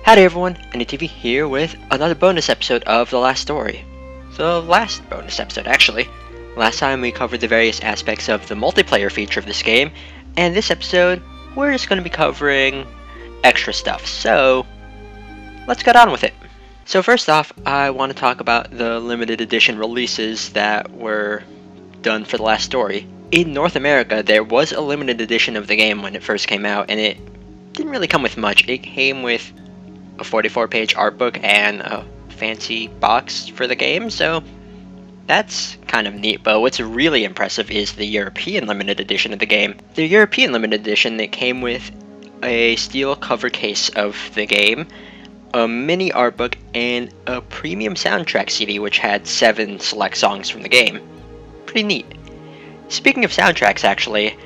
Howdy everyone, NTV here with another bonus episode of The Last Story. The last bonus episode, actually. Last time we covered the various aspects of the multiplayer feature of this game, and this episode, we're just going to be covering extra stuff, so let's get on with it. So first off, I want to talk about the limited edition releases that were done for The Last Story. In North America, there was a limited edition of the game when it first came out, and it didn't really come with much. It came with a 44-page art book and a fancy box for the game, so that's kind of neat. But what's really impressive is the European limited edition of the game. The European limited edition, that came with a steel cover case of the game, a mini art book, and a premium soundtrack CD which had 7 select songs from the game. Pretty neat. Speaking of soundtracks, actually,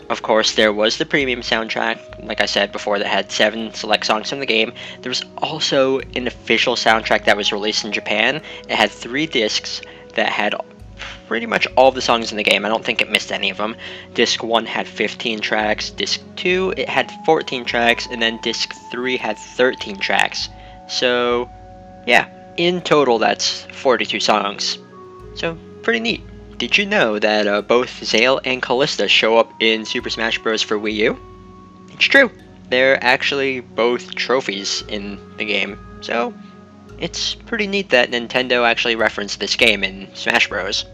of course, there was the premium soundtrack, like I said before, that had 7 select songs from the game. There was also an official soundtrack that was released in Japan. It had 3 discs that had pretty much all of the songs in the game. I don't think it missed any of them. Disc 1 had 15 tracks, Disc 2 it had 14 tracks, and then Disc 3 had 13 tracks. So, yeah, in total that's 42 songs. So, pretty neat. Did you know that both Zale and Callista show up in Super Smash Bros. For Wii U? It's true. They're actually both trophies in the game, so it's pretty neat that Nintendo actually referenced this game in Smash Bros.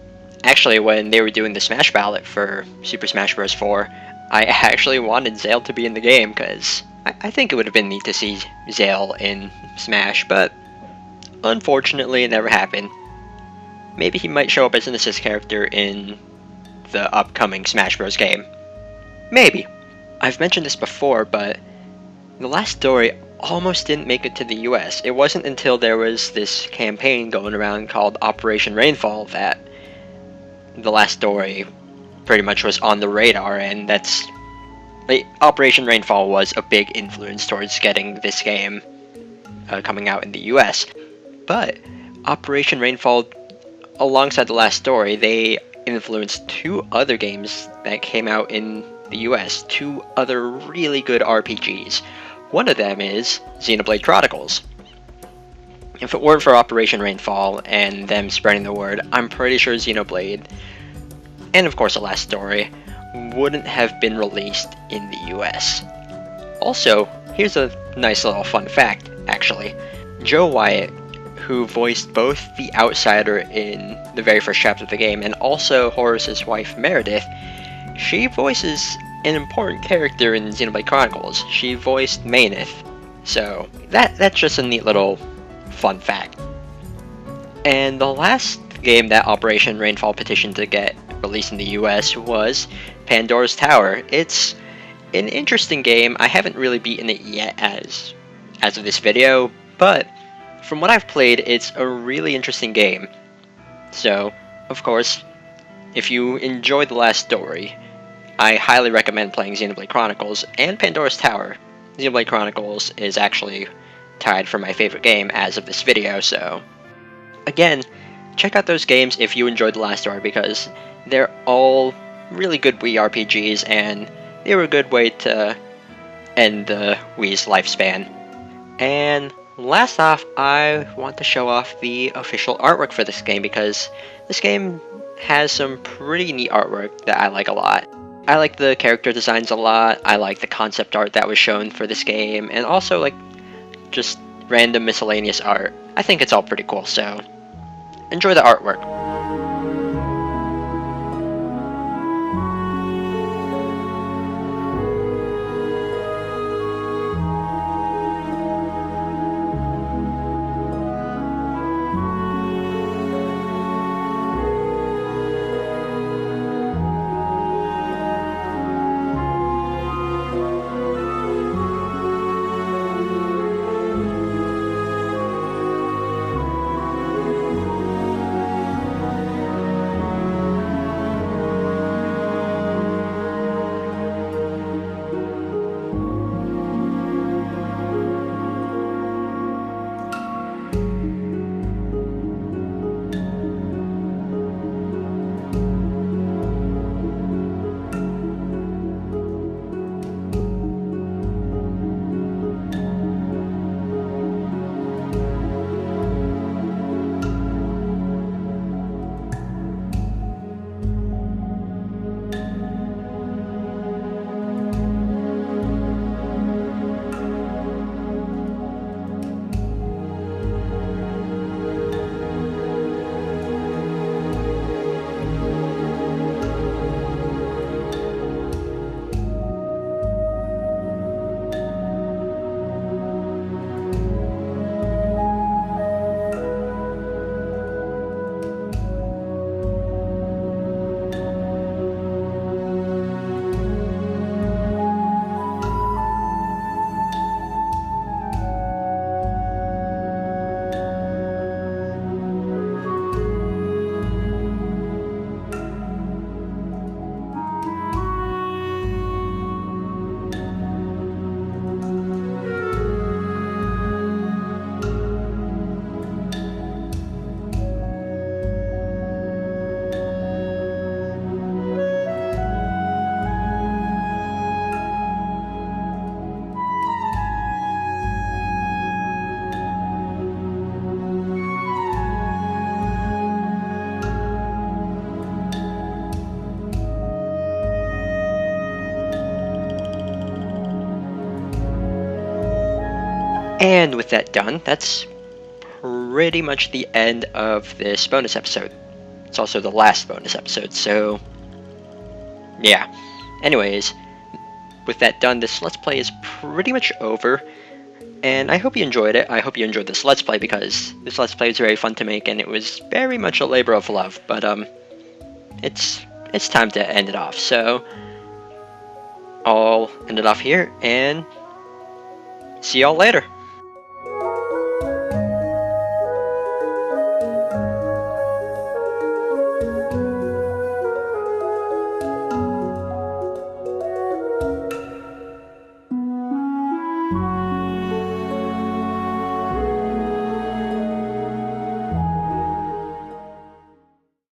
Actually, when they were doing the Smash ballot for Super Smash Bros. 4, I actually wanted Zale to be in the game, because I think it would have been neat to see Zale in Smash, but unfortunately it never happened. Maybe he might show up as an assist character in the upcoming Smash Bros. Game. Maybe. I've mentioned this before, but The Last Story almost didn't make it to the US. It wasn't until there was this campaign going around called Operation Rainfall that The Last Story pretty much was on the radar, and Operation Rainfall was a big influence towards getting this game coming out in the US. But Operation Rainfall, alongside The Last Story, they influenced 2 other games that came out in the US, 2 other really good RPGs. One of them is Xenoblade Chronicles. If it weren't for Operation Rainfall and them spreading the word, I'm pretty sure Xenoblade, and of course The Last Story, wouldn't have been released in the US. Also, here's a nice little fun fact, actually. Joe Wyatt, who voiced both the Outsider in the very first chapter of the game, and also Horus's wife Meredith, she voices an important character in Xenoblade Chronicles. She voiced Maineth. So that's just a neat little fun fact. And the last game that Operation Rainfall petitioned to get released in the US was Pandora's Tower. It's an interesting game. I haven't really beaten it yet as of this video, but from what I've played, it's a really interesting game. So, of course, if you enjoyed The Last Story, I highly recommend playing Xenoblade Chronicles and Pandora's Tower. Xenoblade Chronicles is actually tied for my favorite game as of this video, so again, check out those games if you enjoyed The Last Story, because they're all really good Wii RPGs, and they were a good way to end the Wii's lifespan. And last off, I want to show off the official artwork for this game, because this game has some pretty neat artwork that I like a lot. I like the character designs a lot, I like the concept art that was shown for this game, and also like just random miscellaneous art. I think it's all pretty cool, so enjoy the artwork. And with that done, that's pretty much the end of this bonus episode. It's also the last bonus episode, so yeah. Anyways, with that done, this Let's Play is pretty much over, and I hope you enjoyed it. I hope you enjoyed this Let's Play, because this Let's Play was very fun to make, and it was very much a labor of love, but it's time to end it off, so I'll end it off here, and see y'all later.